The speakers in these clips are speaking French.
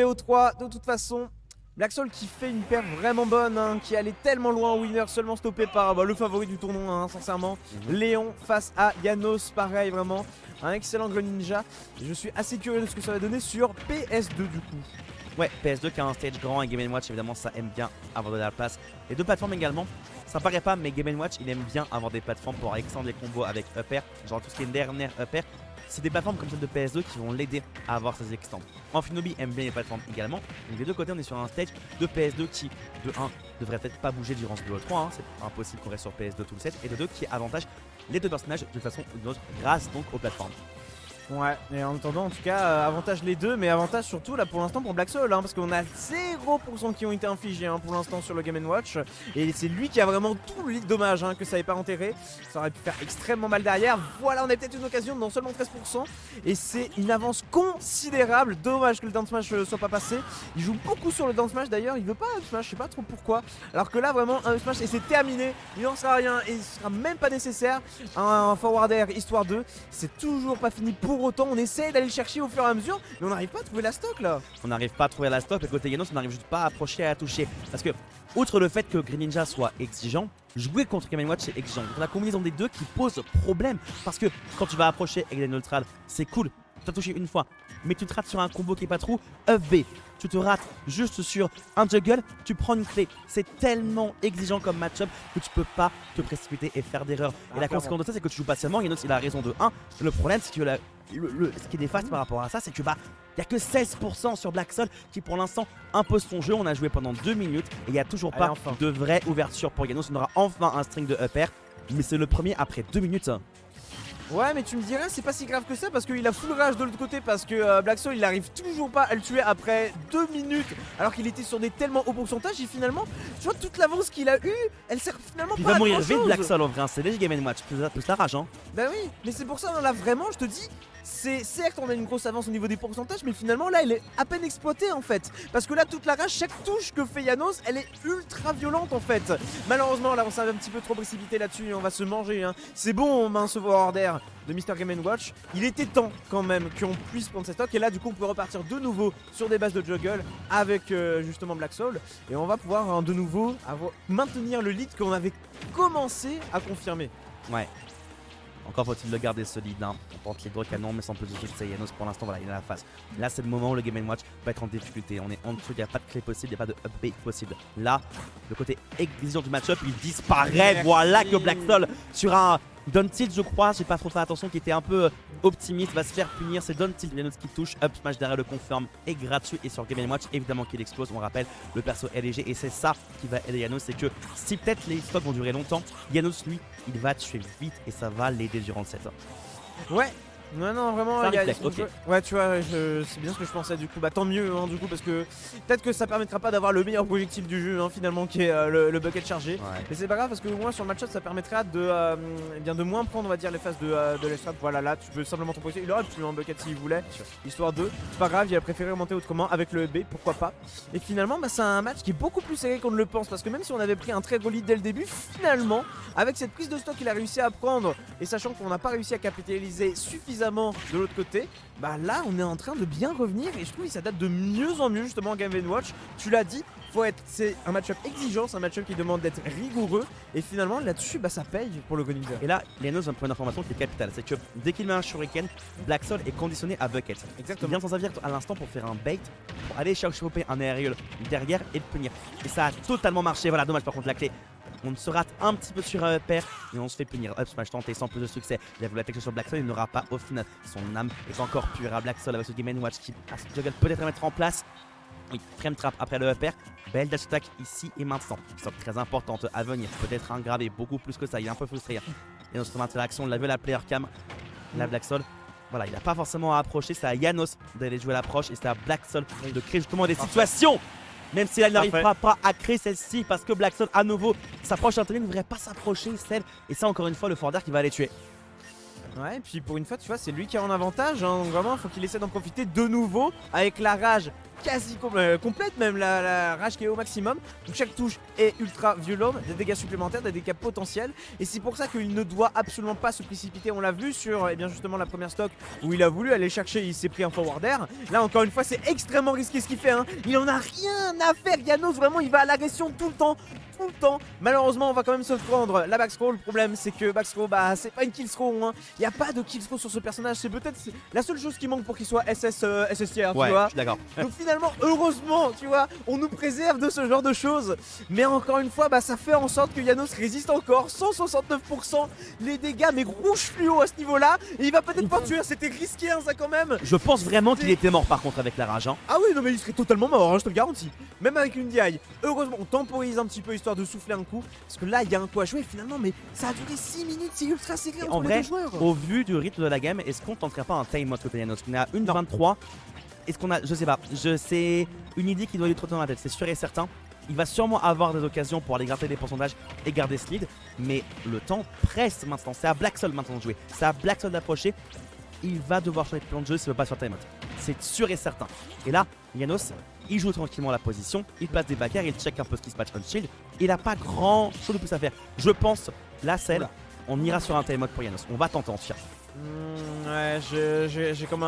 BO3 de toute façon. Black Soul qui fait une paire vraiment bonne, hein, qui allait tellement loin en winner, seulement stoppé par le favori du tournoi, hein, sincèrement. Léon face à Janos, pareil, vraiment. Un excellent Greninja. Je suis assez curieux de ce que ça va donner sur PS2 du coup. Ouais, PS2 qui a un stage grand et Game & Watch évidemment ça aime bien avoir de la place. Les deux plateformes également, ça paraît pas mais Game & Watch il aime bien avoir des plateformes pour extendre les combos avec upper, genre tout ce qui est dernière upper. C'est des plateformes comme celle de PS2 qui vont l'aider à avoir ses extends. Amphinobi aime bien les plateformes également. Donc des deux côtés on est sur un stage de PS2 qui de 1 devrait peut-être pas bouger durant ce BO3, hein, c'est impossible qu'on reste sur PS2 tout le set, et de 2 qui avantage les deux personnages de façon ou d'une autre grâce donc aux plateformes. Ouais, et en attendant, en tout cas, avantage les deux, mais avantage surtout là pour l'instant pour Black Soul, hein, parce qu'on a 0% qui ont été infligés hein, pour l'instant sur le Game & Watch. Et c'est lui qui a vraiment tout le lead, dommage hein, que ça n'ait pas enterré. Ça aurait pu faire extrêmement mal derrière. Voilà, on a peut-être une occasion, non seulement 13%. Et c'est une avance considérable. Dommage que le down smash soit pas passé. Il joue beaucoup sur le down smash d'ailleurs, il veut pas up smash, je sais pas trop pourquoi. Alors que là, vraiment, un up smash et c'est terminé. Il n'en sera rien et il sera même pas nécessaire. Un forward air histoire 2, c'est toujours pas fini pour autant. On essaie d'aller le chercher au fur et à mesure, mais on n'arrive pas à trouver la stock là. On n'arrive pas à trouver la stock, et côté Janos on n'arrive juste pas à approcher et à toucher. Parce que, outre le fait que Greninja soit exigeant, jouer contre Game & Watch c'est exigeant. Donc la combinaison des deux qui pose problème. Parce que quand tu vas approcher avec les neutrales, c'est cool, tu as touché une fois, mais tu te rates sur un combo qui est pas trop up B. Tu te rates juste sur un juggle, tu prends une clé. C'est tellement exigeant comme match-up que tu peux pas te précipiter et faire d'erreur. Et la conséquence de ça, c'est que tu joues patiemment. Janos il a raison de 1. Le problème, c'est que ce qui est néfaste par rapport à ça, c'est que il n'y a que 16% sur Black Soul qui pour l'instant impose son jeu. On a joué pendant 2 minutes et il n'y a toujours pas de vraie ouverture pour Janos. On aura enfin un string de up air, mais c'est le premier après 2 minutes. Ouais, mais tu me dirais c'est pas si grave que ça parce qu'il a full rage de l'autre côté, parce que Black Soul il arrive toujours pas à le tuer après 2 minutes alors qu'il était sur des tellement hauts pourcentages. Et finalement, tu vois, toute l'avance qu'il a eu, elle sert finalement Il pas va à mourir grand vite chose. Black Soul en vrai, c'est léger Game & Watch, plus la rage hein. Bah oui, mais c'est pour ça là vraiment je te dis, c'est certes on a une grosse avance au niveau des pourcentages, mais finalement là elle est à peine exploitée en fait. Parce que là toute la rage, chaque touche que fait Janos, elle est ultra violente en fait. Malheureusement là on s'est un petit peu trop précipité là-dessus et on va se manger hein. C'est bon, on va se voir hors d'air de Mr Game & Watch. Il était temps quand même qu'on puisse prendre cette stock. Et là du coup on peut repartir de nouveau sur des bases de juggle avec justement Black Soul. Et on va pouvoir hein, de nouveau maintenir le lead qu'on avait commencé à confirmer. Ouais. Encore faut-il le garder ce lead, hein. On porte les gros canons mais sans plus de succès. Janos pour l'instant voilà, il est à la face. Là c'est le moment où le Game & Watch va être en difficulté. On est en dessous, il n'y a pas de clé possible, il n'y a pas de up B possible. Là, le côté exigeant du match-up il disparaît. Voilà que Black Soul sur un down tilt je crois, j'ai pas trop fait attention, qui était un peu optimiste, va se faire punir. C'est down tilt, Janos qui touche, up smash derrière le confirm est gratuit, et sur Game & Watch évidemment qu'il explose. On rappelle, le perso est léger et c'est ça qui va aider Janos, c'est que si peut-être les stocks vont durer longtemps, Janos lui il va tuer vite et ça va l'aider durant le set. Ouais. Non, vraiment, il y a okay. Ouais, tu vois, c'est bien ce que je pensais du coup. Bah tant mieux, hein, du coup, parce que peut-être que ça permettra pas d'avoir le meilleur projectile du jeu, hein, finalement, qui est le bucket chargé. Ouais. Mais c'est pas grave, parce que au moins sur le match-up, ça permettra de moins prendre, on va dire, les phases de l'estrade. Voilà, là, tu peux simplement ton projectile. Il aurait pu un bucket s'il voulait, histoire de. C'est pas grave, il a préféré remonter autrement avec le B, pourquoi pas. Et finalement, bah, c'est un match qui est beaucoup plus serré qu'on ne le pense, parce que même si on avait pris un très gros lead dès le début, finalement, avec cette prise de stock qu'il a réussi à prendre, et sachant qu'on n'a pas réussi à capitaliser suffisamment de l'autre côté, bah là on est en train de bien revenir et je trouve que ça date de mieux en mieux justement en Game & Watch. Tu l'as dit, c'est un match-up exigeant, c'est un match-up qui demande d'être rigoureux et finalement là-dessus bah ça paye pour le Greninja. Et là, Janos a un point d'information qui est capital, c'est que dès qu'il met un shuriken, Black Soul est conditionné à bucket. Exactement. Il vient s'en servir à l'instant pour faire un bait, pour aller choper un aerial derrière et le punir. Et ça a totalement marché, voilà, dommage par contre la clé. On se rate un petit peu sur un upper et on se fait punir. Up smash tenté sans plus de succès. Il a voulu attaquer sur Black Soul, il n'aura pas au final. Son âme est encore pure à Black Soul avec ce Game & Watch qui a ce juggle peut-être à mettre en place. Oui, frame trap après le upper. Belle dash attack ici et maintenant. Qui très importante à venir. Peut-être un gravé beaucoup plus que ça. Il est un peu frustré. Et notre interaction, on l'a vu à la player cam. La Black Soul. Voilà, il n'a pas forcément à approcher. C'est à Janos d'aller jouer l'approche et c'est à Black Soul de créer justement des situations. Même si elle n'arrivera pas à créer celle-ci parce que Black Soul à nouveau s'approche d'un ne devrait pas s'approcher celle. Et ça encore une fois le forward qui va aller tuer. Ouais, et puis pour une fois, tu vois, c'est lui qui est en avantage. Hein, donc vraiment, il faut qu'il essaie d'en profiter de nouveau avec la rage quasi complète, même la rage qui est au maximum. Donc chaque touche est ultra violente, des dégâts supplémentaires, des dégâts potentiels. Et c'est pour ça qu'il ne doit absolument pas se précipiter. On l'a vu sur bien justement la première stock où il a voulu aller chercher, il s'est pris un forward air. Là encore une fois, c'est extrêmement risqué ce qu'il fait. Hein. Il en a rien à faire. Janos, vraiment, il va à l'agression tout le temps. Tout le temps. Malheureusement, on va quand même se prendre la backscroll. Le problème, c'est que backscroll, bah, c'est pas une kill throw. Hein. Il n'y a pas de kill throw sur ce personnage. C'est peut-être la seule chose qui manque pour qu'il soit SS tier, Ouais, tu vois. je suis d'accord. Donc finalement, heureusement, tu vois, on nous préserve de ce genre de choses. Mais encore une fois, bah, ça fait en sorte que Janos résiste encore. 169% les dégâts, mais rouge fluo à ce niveau-là. Et il va peut-être pas tuer. C'était risqué, hein, ça quand même. Je pense vraiment qu'il était mort par contre avec la rage. Hein. Ah oui, non mais il serait totalement mort, hein, je te le garantis. Même avec une DI. Heureusement, on temporise un petit peu histoire de souffler un coup. Parce que là, il y a un coup à jouer finalement, mais ça a duré 6 minutes, c'est ultra serré entre En les vrai, deux joueurs. au vu du rythme de la game, est-ce qu'on tenterait pas un time out côté Janos? On est à 1.23. Est-ce qu'on a. Je sais pas. C'est une idée qui doit lui trotter dans la tête, c'est sûr et certain. Il va sûrement avoir des occasions pour aller gratter des pourcentages et garder ce lead. Mais le temps presse maintenant. C'est à Blacksol maintenant de jouer. C'est à Blacksol d'approcher. Il va devoir changer de plan de jeu s'il veut pas se faire time out. C'est sûr et certain. Et là, Janos, il joue tranquillement la position, il place des backers, il check un peu ce qui se passe on shield. Il n'a pas grand chose de plus à faire. Je pense, là, celle, on ira sur un time out pour Janos. On va tenter en tout cas. Ouais, j'ai comme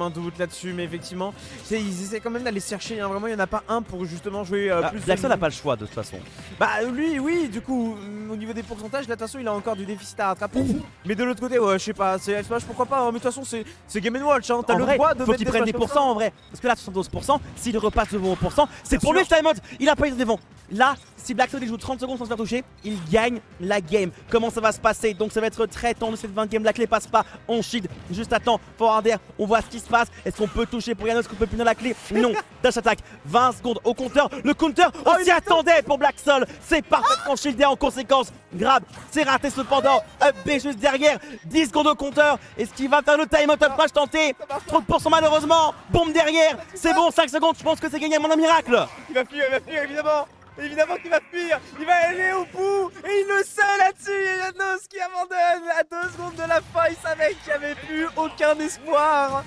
un doute là-dessus, mais effectivement, ils essaient quand même d'aller chercher. Hein, vraiment, il n'y en a pas un pour justement jouer plus. Blacksol n'a pas le choix de toute façon. Bah, lui, oui, du coup, au niveau des pourcentages, là, de toute façon, il a encore du déficit à rattraper. Mais de l'autre côté, ouais, je sais pas, c'est Smash, pourquoi pas. Hein, mais de toute façon, c'est Game Watch. Hein, t'as le droit de faut mettre qu'il des prenne des Smash comme pourcents en vrai. Parce que là, 72%, s'il repasse devant au pourcent, c'est Bien pour lui le sûr. time out. Il a pas eu de devant. Là, si Blacksol il joue 30 secondes sans se faire toucher, il gagne la game. Comment ça va se passer? Donc ça va être très tendu cette 20 game. La clé passe pas. On shield. Juste attends. Forward air. On voit ce qui se passe. Est-ce qu'on peut toucher pour Janos? Est-ce qu'on peut punir la clé? Non. Dash attack. 20 secondes au compteur. Le counter, on s'y attendait pour Blacksol. C'est parfaitement shieldé en conséquence. Grab. C'est raté cependant. Up B juste derrière. 10 secondes au compteur. Est-ce qu'il va faire le time out? Up tenté. 30% malheureusement. Bombe derrière. C'est bon. 5 secondes. Je pense que c'est gagné à mon miracle. Il va fuir, évidemment. Évidemment qu'il va fuir. Il va aller au bout. Et il le sait là-dessus. Et Janos qui abandonne à 2 secondes de la fin. Il savait qu'il n'y avait plus aucun espoir.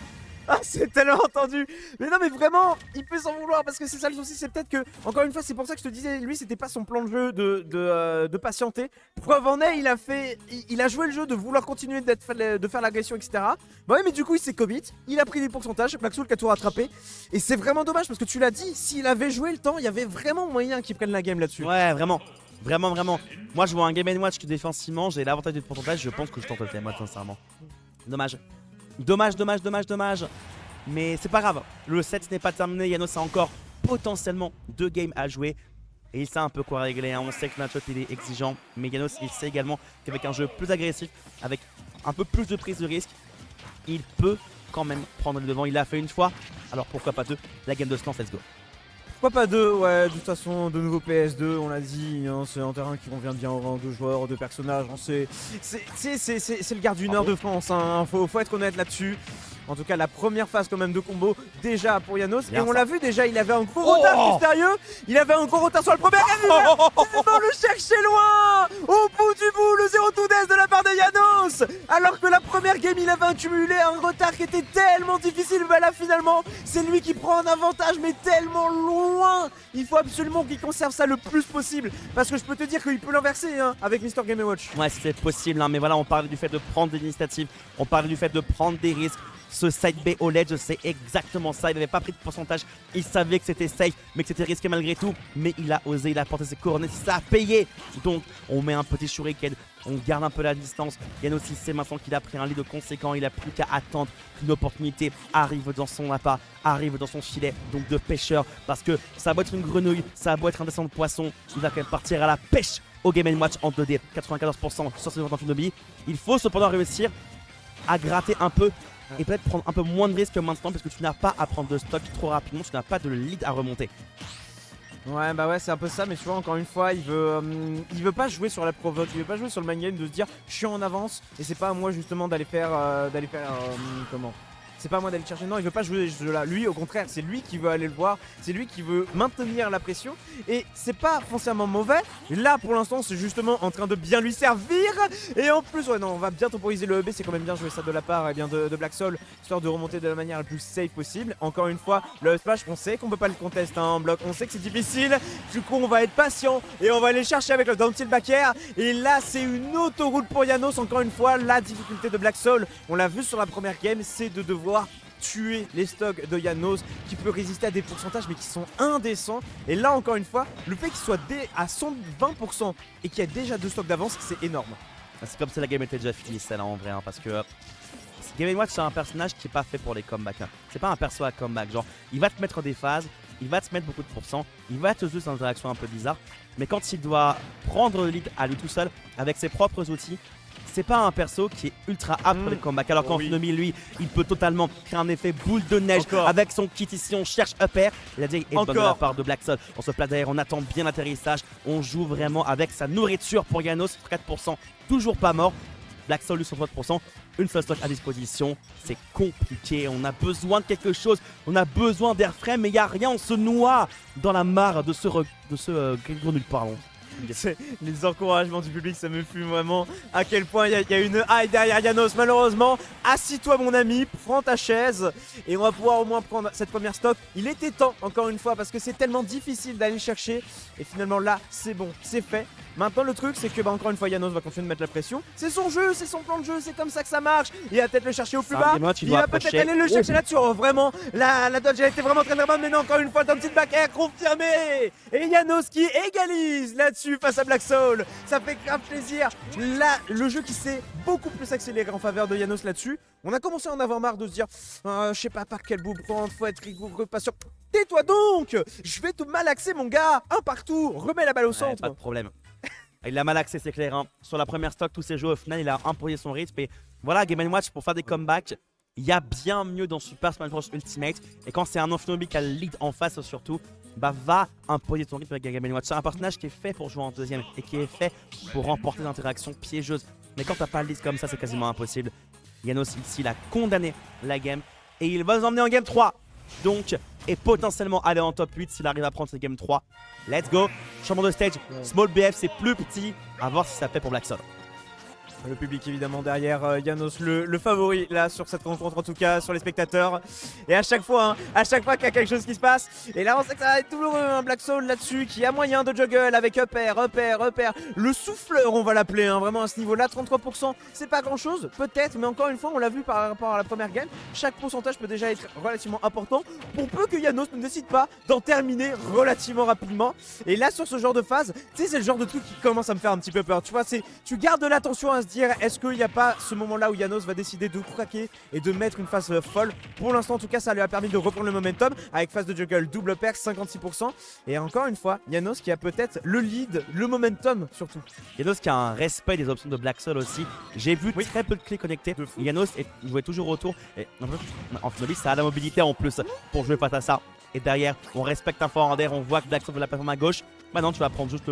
Ah, c'est tellement entendu. Mais non, mais vraiment, il peut s'en vouloir parce que c'est ça le souci. C'est peut-être que, encore une fois, c'est pour ça que je te disais, lui, c'était pas son plan de jeu de patienter. Preuve en est, il a joué le jeu de vouloir continuer de faire l'agression, etc. Bah ouais, mais du coup, il s'est commit. Il a pris des pourcentages. Blacksoul qui a tout rattrapé. Et c'est vraiment dommage parce que tu l'as dit, s'il avait joué le temps, il y avait vraiment moyen qu'il prenne la game là-dessus. Ouais, vraiment. Vraiment. Moi, je vois un Game & Watch qui défensivement, j'ai l'avantage du pourcentage. Je pense que je tente le time out, sincèrement. Dommage. Mais c'est pas grave. Le set n'est pas terminé. Janos a encore potentiellement 2 games à jouer. Et il sait un peu quoi régler. Hein. On sait que le match il est exigeant. Mais Janos, il sait également qu'avec un jeu plus agressif, avec un peu plus de prise de risque, il peut quand même prendre le devant. Il l'a fait une fois. Alors pourquoi pas 2? La game de Slance, let's go. Pourquoi pas 2? Ouais, de toute façon, de nouveau PS2, on l'a dit, hein, c'est un terrain qui convient bien aux rangs de joueurs, de personnages. Hein, c'est le garde du Nord de France, hein, faut être honnête là-dessus. En tout cas, la première phase quand même de combo déjà pour Janos. Bien et on ça. l'a vu déjà, il avait un gros retard mystérieux. Il avait un gros retard sur le premier game. Il va le chercher loin. Au bout du bout, le 0-2 death de la part de Janos. Alors que la première game, il avait accumulé un retard qui était tellement difficile. Mais là, finalement, c'est lui qui prend un avantage, mais tellement loin. Il faut absolument qu'il conserve ça le plus possible. Parce que je peux te dire qu'il peut l'inverser hein, avec Mr. Game & Watch. Ouais, c'est possible, hein, mais voilà, on parlait du fait de prendre des initiatives, on parlait du fait de prendre des risques. Ce side B au ledge, c'est exactement ça. Il n'avait pas pris de pourcentage, il savait que c'était safe, mais que c'était risqué malgré tout. Mais il a osé, il a porté ses coordonnées, ça a payé. Donc, on met un petit shuriken, on garde un peu la distance. Janos, il sait maintenant qu'il a pris un lead conséquent, il a plus qu'à attendre qu'une opportunité arrive dans son appât, arrive dans son filet, donc de pêcheur. Parce que ça va être une grenouille, ça va être un descend de poisson, il va quand même partir à la pêche au Game & Watch en 2D, 94% sur ses 28 lobbies. Il faut cependant réussir à gratter un peu et peut-être prendre un peu moins de risques maintenant parce que tu n'as pas à prendre de stock trop rapidement, tu n'as pas de lead à remonter. Ouais bah ouais c'est un peu ça, mais tu vois encore une fois il veut pas jouer sur la provoque, il veut pas jouer sur le main game de se dire je suis en avance et c'est pas à moi justement d'aller faire comment c'est pas à moi d'aller le chercher. Non, il veut pas jouer ce jeu là. Lui au contraire, c'est lui qui veut aller le voir, c'est lui qui veut maintenir la pression. Et c'est pas foncièrement mauvais. Là pour l'instant c'est justement en train de bien lui servir. Et en plus, ouais non, on va bien temporiser le EB, c'est quand même bien joué ça de la part de Black Soul, histoire de remonter de la manière la plus safe possible. Encore une fois, le splash, on sait qu'on peut pas le contester en bloc, on sait que c'est difficile. Du coup on va être patient et on va aller chercher avec le down tilt back air. Et là c'est une autoroute pour Janos. Encore une fois, la difficulté de Black Soul, on l'a vu sur la première game, c'est de devoir tuer les stocks de Janos qui peut résister à des pourcentages mais qui sont indécents. Et là encore une fois, le fait qu'il soit à 120% et qu'il y a déjà 2 stocks d'avance, c'est énorme. C'est comme si la game était déjà finie celle-là en vrai, hein, parce que Game & Watch c'est un personnage qui est pas fait pour les comebacks. Hein. C'est pas un perso à comeback, genre il va te mettre des phases, il va te mettre beaucoup de pourcents, il va te jouer des interactions un peu bizarres, mais quand il doit prendre le lead à lui tout seul avec ses propres outils, c'est pas un perso qui est ultra apte pour les comebacks. Alors qu'en Funomi, lui, il peut totalement créer un effet boule de neige avec son kit ici. On cherche up air. Il a dit et de la part de Black Soul. On se place derrière, on attend bien l'atterrissage. On joue vraiment avec sa nourriture pour Janos. 4%, toujours pas mort. Black Soul, 230%. Une seule stock à disposition. C'est compliqué. On a besoin de quelque chose. On a besoin d'airframe, mais il n'y a rien. On se noie dans la mare de ce gros nulle part. Les encouragements du public, ça me fume vraiment à quel point il y a une hype derrière Janos. Malheureusement, assis-toi mon ami, prends ta chaise et on va pouvoir au moins prendre cette première stock. Il était temps encore une fois parce que c'est tellement difficile d'aller chercher et finalement là c'est bon, c'est fait. Maintenant le truc c'est que encore une fois Janos va continuer de mettre la pression. C'est son jeu, c'est son plan de jeu, c'est comme ça que ça marche. Il va peut-être le chercher au plus bas, il va peut-être aller le chercher là-dessus. Oh, vraiment, la dodge a été vraiment très bonne, mais non, encore une fois dans le petit back air confirmé. Et Janos qui égalise là-dessus face à Black Soul. Ça fait grave plaisir. Là, le jeu qui s'est beaucoup plus accéléré en faveur de Janos là-dessus. On a commencé à en avoir marre de se dire je sais pas par quel bout prendre, faut être rigoureux, patient. Tais-toi donc, je vais tout malaxer mon gars, un partout, remets la balle au centre. Pas de problème. Il a malaxé, c'est clair. Hein. Sur la première stock, tous ses jeux, au final, il a imposé son rythme. Et voilà, Game & Watch pour faire des comebacks. Il y a bien mieux dans Super Smash Bros Ultimate. Et quand c'est un Ophnobi qui a le lead en face surtout, bah va imposer ton rythme avec Game & Watch. C'est un personnage qui est fait pour jouer en deuxième et qui est fait pour remporter des interactions piégeuses. Mais quand t'as pas le lead comme ça, c'est quasiment impossible. Janos ici, il a condamné la game et il va nous emmener en game 3. Donc, et potentiellement aller en top 8 s'il arrive à prendre cette game 3. Let's go. Changement de stage. Small BF, c'est plus petit. À voir si ça fait pour Black Soul. Le public évidemment derrière Janos, le favori là sur cette rencontre, en tout cas sur les spectateurs. Et à chaque fois qu'il y a quelque chose qui se passe. Et là on sait que ça va être toujours un Black Soul là-dessus qui a moyen de juggle avec up air. Le souffleur on va l'appeler, hein, vraiment à ce niveau-là. 33%, c'est pas grand-chose peut-être, mais encore une fois on l'a vu par rapport à la première game. Chaque pourcentage peut déjà être relativement important pour peu que Janos ne décide pas d'en terminer relativement rapidement. Et là sur ce genre de phase, tu sais c'est le genre de truc qui commence à me faire un petit peu peur. Tu vois, tu gardes de l'attention à se dire est-ce qu'il n'y a pas ce moment-là où Janos va décider de craquer et de mettre une phase folle. Pour l'instant en tout cas ça lui a permis de reprendre le momentum avec phase de juggle double perk 56%. Et encore une fois Janos qui a peut-être le lead, le momentum surtout. Janos qui a un respect des options de Black Soul aussi. J'ai vu très peu de clés connectées. Janos jouait toujours autour. Et en Funobi ça a la mobilité en plus pour jouer face à ça. Et derrière, on respecte un forward air, on voit que Black Soul veut la plateforme à gauche. Maintenant, tu vas prendre juste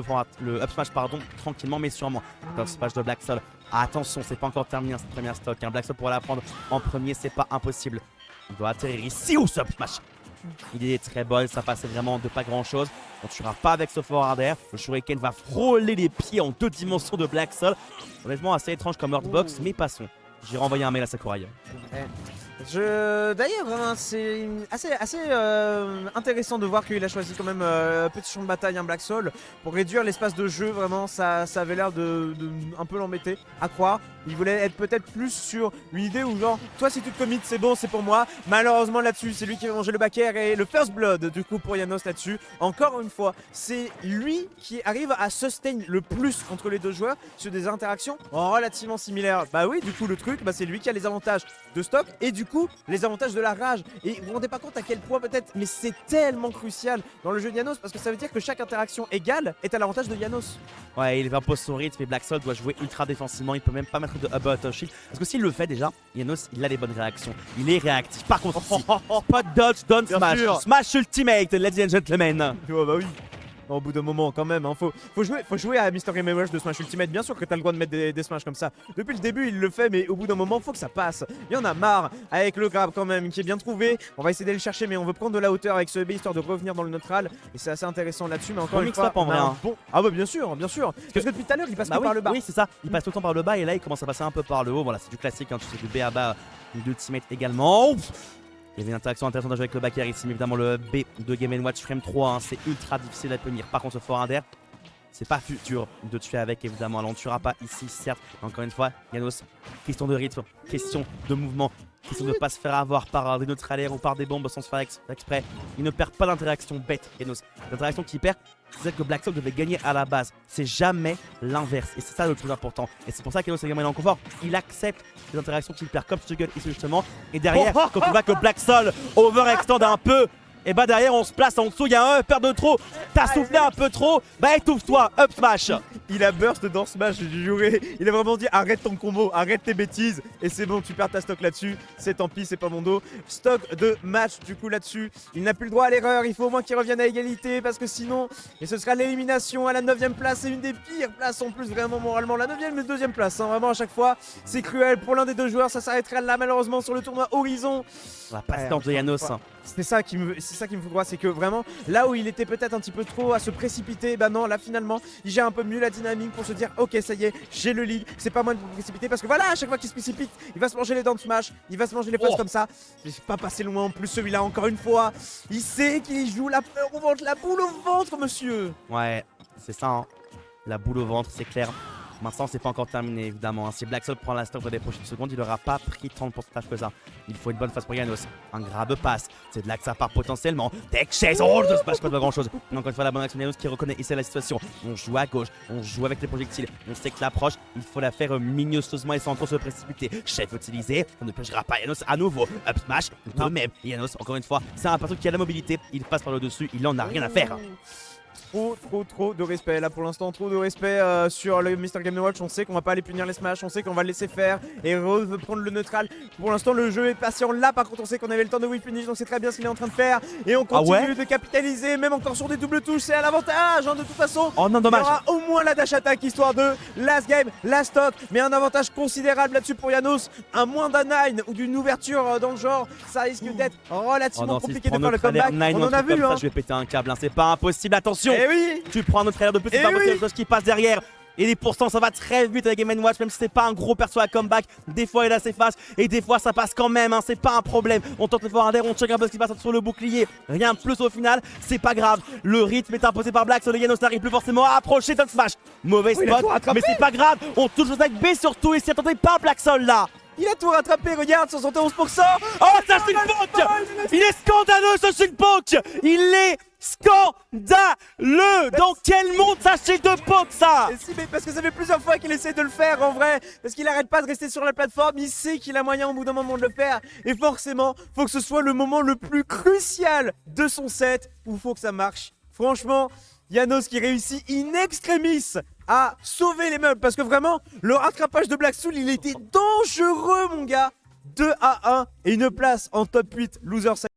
le up smash, tranquillement mais sûrement. Le up smash de Black Soul. Attention, c'est pas encore terminé cette première stock. Black Soul pourra la prendre en premier, c'est pas impossible. On doit atterrir ici au up smash. Il est très bon, ça passait vraiment de pas grand chose. On ne tuera pas avec ce forward air. Le Shuriken va frôler les pieds en 2 dimensions de Black Soul. Honnêtement, assez étrange comme Earthbox, mais passons. J'ai renvoyé un mail à Sakurai. D'ailleurs, hein, c'est assez intéressant de voir qu'il a choisi quand même petit champ de bataille, un Black Soul, pour réduire l'espace de jeu. Vraiment, ça avait l'air de un peu l'embêter, à croire. Il voulait être peut-être plus sur une idée où genre, toi si tu te commits, c'est bon, c'est pour moi. Malheureusement là-dessus, c'est lui qui va manger le back air et le first blood du coup pour Janos là-dessus. Encore une fois, c'est lui qui arrive à sustain le plus entre les deux joueurs sur des interactions relativement similaires. Bah oui, du coup le truc, c'est lui qui a les avantages de stock et du coup les avantages de la rage. Et vous vous rendez pas compte à quel point peut-être, mais c'est tellement crucial dans le jeu de Janos parce que ça veut dire que chaque interaction égale est à l'avantage de Janos. Ouais, il impose son rythme et Black Soul doit jouer ultra défensivement. Il peut même pas mettre de about shield parce que s'il le fait déjà, Janos il a des bonnes réactions. Il est réactif. Par contre, ici, pas de dodge, don't smash. Smash ultimate, ladies and gentlemen. Oh bah oui. au bout d'un moment quand même, hein. Faut jouer à Mr. Game & Watch de Smash Ultimate. Bien sûr que t'as le droit de mettre des smash comme ça. Depuis le début il le fait, mais au bout d'un moment faut que ça passe. Il y en a marre avec le grab quand même qui est bien trouvé. On va essayer d'aller le chercher, mais on veut prendre de la hauteur avec ce B histoire de revenir dans le neutral. Et c'est assez intéressant là-dessus, mais encore une fois, en vrai, hein. bon... Ah bah bien sûr, bien sûr. Parce que depuis tout à l'heure il passe que par le bas. Oui, c'est ça. Il passe tout le temps par le bas et là il commence à passer un peu par le haut. Voilà, c'est du classique, hein. Tu sais, du B à bas, de teammates également. Ouf. Il y avait une interaction intéressante à jouer avec le backer ici, mais évidemment le B de Game & Watch Frame 3, hein, c'est ultra difficile à tenir. Par contre, ce fort Inder, c'est pas futur de tuer avec, évidemment. Alors, on ne tuera pas ici, certes. Encore une fois, Janos, question de rythme, question de mouvement, question de ne pas se faire avoir par des neutralaires ou par des bombes sans se faire exprès. Il ne perd pas d'interaction bête, Janos. L'interaction qu'il perd, c'est celle que Black Soul devait gagner à la base. C'est jamais l'inverse. Et c'est ça le plus important. Et c'est pour ça qu'Janos est gamin en confort. Il accepte les interactions qu'il perd comme Struggle ici justement. Et derrière, quand on voit que Black Soul overextend un peu, et bah derrière on se place en dessous, il y a un perd de trop. T'as soufflé un peu trop, bah étouffe-toi, up smash. Il a burst dans Smash, j'ai juré. Il a vraiment dit arrête ton combo, arrête tes bêtises. Et c'est bon, tu perds ta stock là-dessus. C'est tant pis, c'est pas mon dos. Stock de match du coup là-dessus. Il n'a plus le droit à l'erreur. Il faut au moins qu'il revienne à égalité parce que sinon, et ce sera l'élimination à la 9ème place. C'est une des pires places en plus, vraiment moralement. La 9ème mais 2ème place, hein, vraiment à chaque fois. C'est cruel pour l'un des deux joueurs. Ça s'arrêterait là malheureusement sur le tournoi Horizon. La patience de Janos. C'est ça qui me fout droit, c'est que vraiment là où il était peut-être un petit peu trop à se précipiter, bah non, là finalement il gère un peu mieux la dynamique pour se dire ok ça y est, j'ai le lead, c'est pas moi de me précipiter parce que voilà, à chaque fois qu'il se précipite, il va se manger les dents de Smash, il va se manger les flashes comme ça. J'ai pas passé loin en plus celui-là encore une fois. Il sait qu'il joue la peur au ventre, la boule au ventre monsieur. Ouais, c'est ça, hein. La boule au ventre, c'est clair. Maintenant, c'est pas encore terminé, évidemment. Si Black Soul prend la stock dans les prochaines secondes, il n'aura pas pris 30% que ça. Il faut une bonne phase pour Janos. Un grab passe. C'est de là que ça part potentiellement. Tech chase. Oh, ne se passe pas grand chose. Mais encore une fois, la bonne action de Janos qui reconnaît ici la situation. On joue à gauche. On joue avec les projectiles. On sait que l'approche, il faut la faire minutieusement et sans trop se précipiter. Chef utilisé. On ne piégera pas Janos à nouveau. Up smash. De même. Janos, encore une fois, c'est un perso qui a la mobilité. Il passe par le dessus. Il en a rien à faire. Trop de respect là pour l'instant, trop de respect sur le Mr. Game & Watch. On sait qu'on va pas aller punir les smash, on sait qu'on va le laisser faire et Rose veut prendre le neutral. Pour l'instant le jeu est patient là, par contre on sait qu'on avait le temps de whip finish, donc c'est très bien ce qu'il est en train de faire et on continue de capitaliser, même encore sur des doubles touches, c'est à l'avantage hein, de toute façon. Oh non, dommage. Il y aura au moins la dash attack histoire de last game, last stock, mais un avantage considérable là-dessus pour Janos. Un moins d'un 9 ou d'une ouverture dans le genre, ça risque d'être relativement compliqué de faire le comeback. On en a vu hein. Je vais péter un câble, hein. C'est pas impossible, attention. Eh oui. Tu prends notre air de plus, c'est pas possible, chose qui passe derrière. Et les pourcents, ça va très vite avec Game & Watch, même si c'est pas un gros perso à comeback. Des fois, il a ses phases et des fois, ça passe quand même, hein. C'est pas un problème. On tente le fort Inder, on check un peu ce qui passe sur le bouclier. Rien de plus au final, c'est pas grave. Le rythme est imposé par Black, Janos n'arrive plus forcément à approcher Top Smash. Mauvais spot, mais c'est pas grave. On touche avec B surtout et s'y attendait pas Black Soul là. Il a tout rattrapé, regarde, 71%. Oh, ça c'est une poke. Il est scandaleux ce Shilpoke. Il est scandaleux. Dans quel monde ça c'est de poke ça? Si, mais parce que ça fait plusieurs fois qu'il essaie de le faire en vrai. Parce qu'il arrête pas de rester sur la plateforme. Il sait qu'il a moyen au bout d'un moment de le faire. Et forcément, faut que ce soit le moment le plus crucial de son set où faut que ça marche. Franchement, Janos qui réussit in extremis à sauver les meubles. Parce que vraiment, le rattrapage de Black Soul, il était dangereux mon gars. 2-1 et une place en top 8 loser.